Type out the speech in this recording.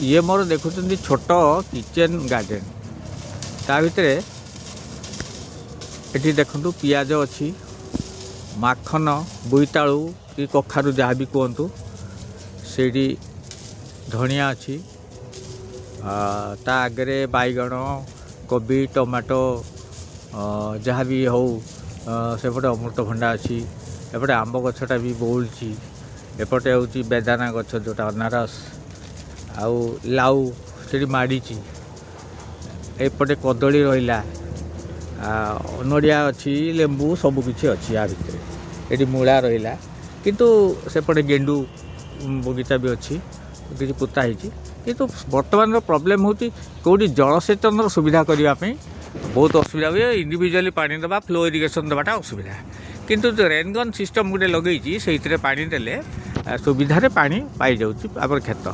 ये मोर देखुं छोट kitchen garden ता भितर ये देखु पियाज अच्छी माखन बोईतालु कि कखारू जहाँ भी कहतु से धनिया अच्छी ता आगे बैगण कोबी टमाटो जहाँ भी हो सेपटे अमृतभंडा अच्छी एपटे आंब गछटा भी बोलची एपटे हूँ बेदाना गछ जोटा अनारस आउ लाउ से माड़ी एपटे कदली रहा नड़िया अच्छी लेंबू सबकि अच्छी या भितर ये मूला रहा किंतु सेपटे गेंडू बगीचा भी अच्छी किसी पोता होती किंतु बर्तमान प्रॉब्लम होती कौटी जलसेचन सुविधा करने बहुत असुविधा हुए इंडिविजुअली पानी दबा फ्लो इरिगेशन दबाटा असुविधा किंतु जो रेनगन सिस्टम गोटे लगे से पानी देले सुविधा पानी पाई जाऊँ आम खेत।